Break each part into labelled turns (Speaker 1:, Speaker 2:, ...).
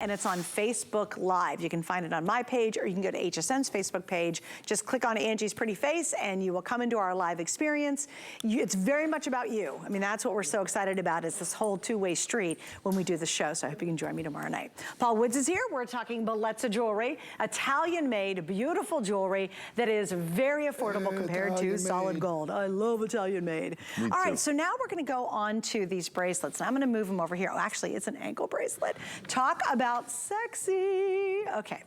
Speaker 1: and it's on Facebook Live. You can find it on my page, or you can go to HSN's Facebook page. Just click on Angie's pretty face and you will come into our live experience. It's very much about you. I mean, that's what we're so excited about, is this whole two-way street when we do the show. So I hope you can join me tomorrow night. Paul Woods is here. We're talking Bellezza jewelry, Italian-made, beautiful jewelry that is very affordable compared to solid gold. I love Italian-made. All right, so now we're gonna go on to these bracelets. And I'm gonna move them over here. Oh, actually, it's an ankle bracelet. Talk about sexy. Okay.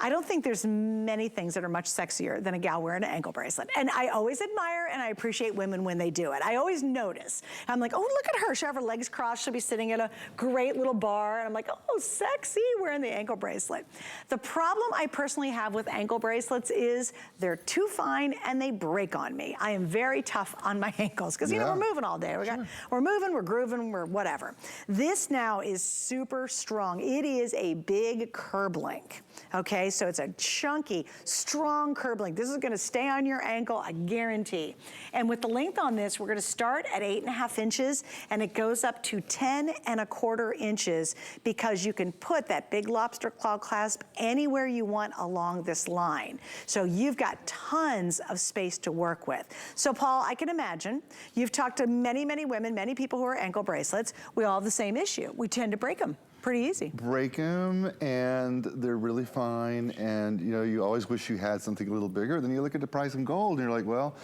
Speaker 1: I don't think there's many things that are much sexier than a gal wearing an ankle bracelet. And I always admire and I appreciate women when they do it. I always notice. I'm like, oh, look at her. She'll have her legs crossed. She'll be sitting at a great little bar. And I'm like, oh, sexy, wearing the ankle bracelet. The problem I personally have with ankle bracelets is they're too fine and they break on me. I am very tough on my ankles because, you know, we're moving all day. We're moving, we're grooving, we're whatever. This now is super strong. It is a big CurbLink. Okay, so it's a chunky, strong CurbLink. This is gonna stay on your ankle, I guarantee. And with the length on this, we're gonna start at 8.5 inches, and it goes up to 10.25 inches, because you can put that big Lobsterclaw clasp anywhere you want along this line. So you've got tons of space to work with. So Paul, I can imagine, you've talked to many, many women, many people who are ankle bracelets. We all have the same issue. We tend to break them. Pretty easy. Break them, and they're really fine, and you know, you always wish you had something a little bigger. Then you look at the price in gold and you're like, well,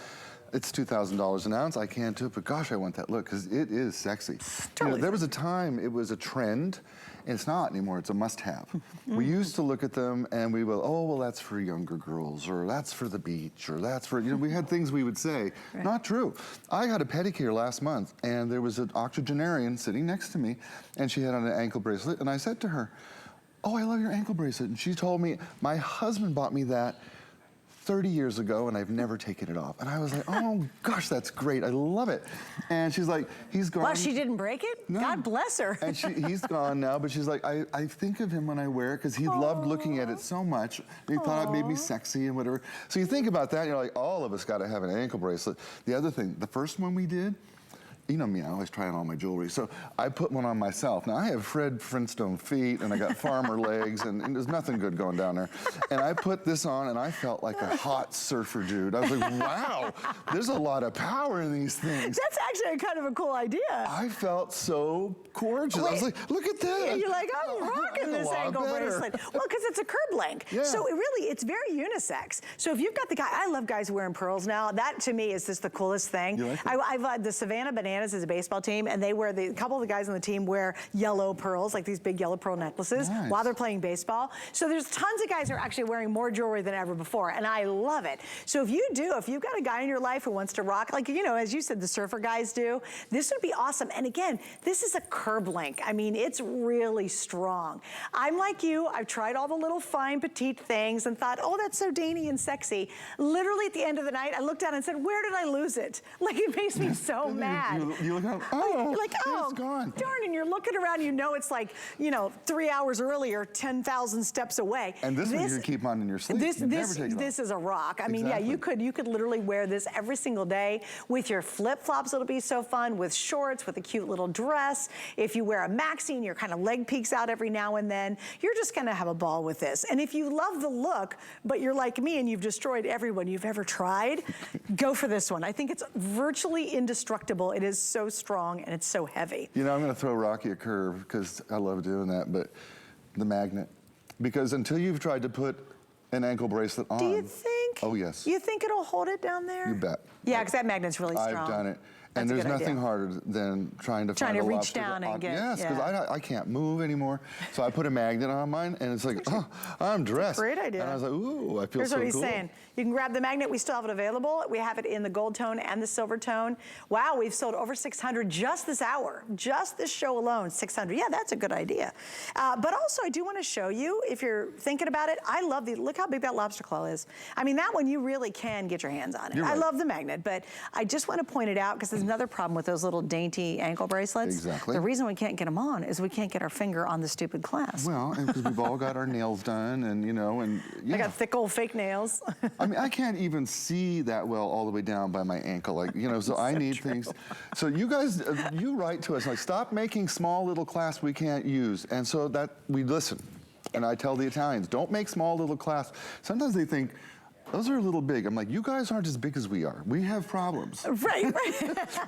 Speaker 1: it's $2,000 an ounce, I can't do it, but gosh, I want that look, because it is sexy. Totally. You know, there was a time it was a trend, and it's not anymore, it's a must-have. We used to look at them and we will, oh, well, that's for younger girls, or that's for the beach, or that's for, you know, we had things we would say. Right. Not true. I got a pedicure last month, and there was an octogenarian sitting next to me, and she had on an ankle bracelet, and I said to her, oh, I love your ankle bracelet. And she told me, my husband bought me that 30 years ago, and I've never taken it off. And I was like, oh gosh, that's great, I love it. And she's like, he's gone. Well, she didn't break it? No. God bless her. And he's gone now, but she's like, I think of him when I wear it, because he loved looking at it so much. He thought it made me sexy and whatever. So you think about that, and you're like, all of us gotta have an ankle bracelet. The other thing, the first one we did, you know me, I always try on all my jewelry. So I put one on myself. Now I have Fred Flintstone feet, and I got farmer legs, and there's nothing good going down there. And I put this on, and I felt like a hot surfer dude. I was like, wow, there's a lot of power in these things. That's actually kind of a cool idea. I felt so gorgeous. Wait, I was like, look at that. Yeah, you're like, I'm rocking this ankle bracelet. Well, because it's a CurbLink. Yeah. So it's very unisex. So if you've got the guy, I love guys wearing pearls now. That to me is just the coolest thing. You like it? I've had the Savannah Bananas is a baseball team, and they wear, a couple of the guys on the team wear yellow pearls, like these big yellow pearl necklaces, while they're playing baseball. So there's tons of guys who are actually wearing more jewelry than ever before, and I love it. So if you've got a guy in your life who wants to rock, like, you know, as you said, the surfer guys do, this would be awesome. And again, this is a CurbLink. I mean, it's really strong. I'm like you, I've tried all the little fine petite things and thought, oh, that's so dainty and sexy. Literally at the end of the night, I looked down and said, where did I lose it? Like, it makes me so mad. You look out, oh, like, oh, it's gone. Darn, and you're looking around, you know it's like, you know, 3 hours earlier, 10,000 steps away. And this one you can keep on in your sleep. This is a rock. I mean, yeah, you could literally wear this every single day. With your flip-flops, it'll be so fun. With shorts, with a cute little dress. If you wear a maxi and your kind of leg peeks out every now and then, you're just gonna have a ball with this. And if you love the look, but you're like me and you've destroyed everyone you've ever tried, go for this one. I think it's virtually indestructible. It is so strong and it's so heavy. You know, I'm gonna throw Rocky a curve because I love doing that, but the magnet. Because until you've tried to put an ankle bracelet on. Do you think? Oh, yes. You think it'll hold it down there? You bet. Yeah, because that magnet's really strong. I've done it. And there's nothing harder than trying to find a lobster. Reach down and get. Yes, because I can't move anymore. So I put a magnet on mine, and it's like, oh, I'm dressed. Great idea. And I was like, ooh, I feel so cool. Here's what he's saying. You can grab the magnet. We still have it available. We have it in the gold tone and the silver tone. Wow, we've sold over 600 just this hour. Just this show alone, 600. Yeah, that's a good idea. But also, I do want to show you, if you're thinking about it, I love look how big that lobster claw is. I mean, that one you really can get your hands on it. I love the magnet, but I just want to point it out because as another problem with those little dainty ankle bracelets.
Speaker 2: Exactly.
Speaker 1: The reason we can't get them on is we can't get our finger on the stupid clasp.
Speaker 2: Well, and because we've all got our nails done, and you know, and yeah.
Speaker 1: I got thick old fake nails.
Speaker 2: I mean, I can't even see that well all the way down by my ankle, like, you know, so I need things. So you guys, you write to us, like, stop making small little clasps we can't use. And so that, we listen. And I tell the Italians, don't make small little clasps. Sometimes they think, those are a little big. I'm like, you guys aren't as big as we are. We have problems.
Speaker 1: Right.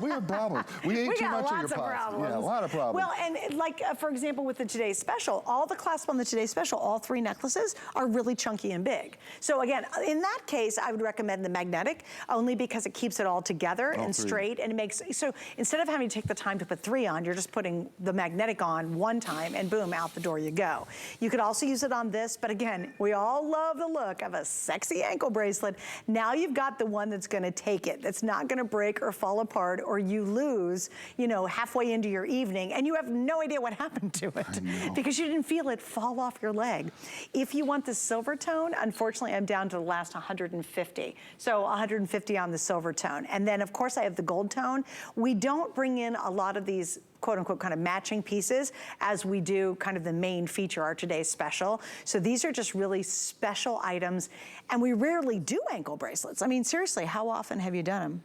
Speaker 2: We have problems. We ate too much of your pots. Yeah, a lot of problems.
Speaker 1: Well, and like, for example, with the Today's Special, all the clasps on the Today's Special, all 3 necklaces are really chunky and big. So again, in that case, I would recommend the magnetic, only because it keeps it all together and straight, and it makes, so instead of having to take the time to put 3 on, you're just putting the magnetic on one time, and boom, out the door you go. You could also use it on this, but again, we all love the look of a sexy ankle bracelet. Now you've got the one that's gonna take it, that's not gonna break or fall apart, or you lose, you know, halfway into your evening, and you have no idea what happened to it because you didn't feel it fall off your leg. If you want the silver tone, unfortunately, I'm down to the last 150. So 150 on the silver tone. And then, of course, I have the gold tone. We don't bring in a lot of these quote unquote kind of matching pieces as we do kind of the main feature, our Today's Special. So these are just really special items, and we rarely do ankle bracelets. I mean, seriously, how often have you done them?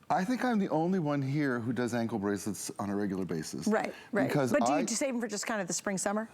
Speaker 2: I think I'm the only one here who does ankle bracelets on a regular basis.
Speaker 1: Right, right.
Speaker 2: Because
Speaker 1: but do you save them for just kind of the spring, summer?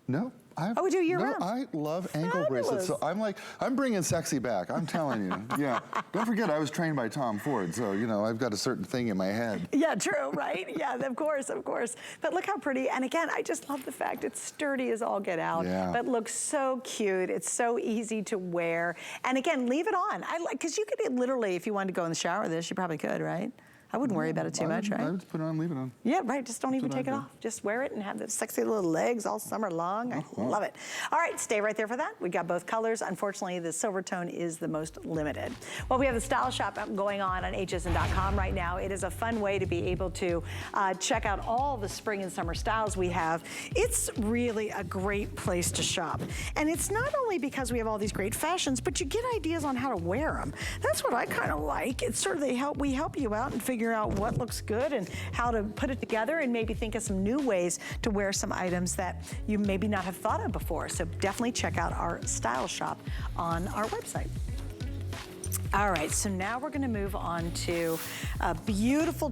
Speaker 2: No.
Speaker 1: Oh, we do year round.
Speaker 2: I love ankle bracelets. So I'm like, I'm bringing sexy back. I'm telling you. Yeah. Don't forget, I was trained by Tom Ford, so you know I've got a certain thing in my head.
Speaker 1: Yeah, true, right? Yeah, of course, of course. But look how pretty. And again, I just love the fact it's sturdy as all get out.
Speaker 2: Yeah.
Speaker 1: But looks so cute. It's so easy to wear. And again, leave it on. I like, because you could literally, if you wanted to go in the shower with this, you probably could, right? I wouldn't worry about it too much, right?
Speaker 2: I would just put it on, leave it on.
Speaker 1: Yeah, right, just don't even take it off. Just wear it and have the sexy little legs all summer long. I love it. All right, stay right there for that. We got both colors. Unfortunately, the silver tone is the most limited. Well, we have the style shop going on hsn.com right now. It is a fun way to be able to check out all the spring and summer styles we have. It's really a great place to shop. And it's not only because we have all these great fashions, but you get ideas on how to wear them. That's what I kind of like. It's sort of we help you out and figure out what looks good and how to put it together, and maybe think of some new ways to wear some items that you maybe not have thought of before. So definitely check out our style shop on our website. All right, so now we're going to move on to a beautiful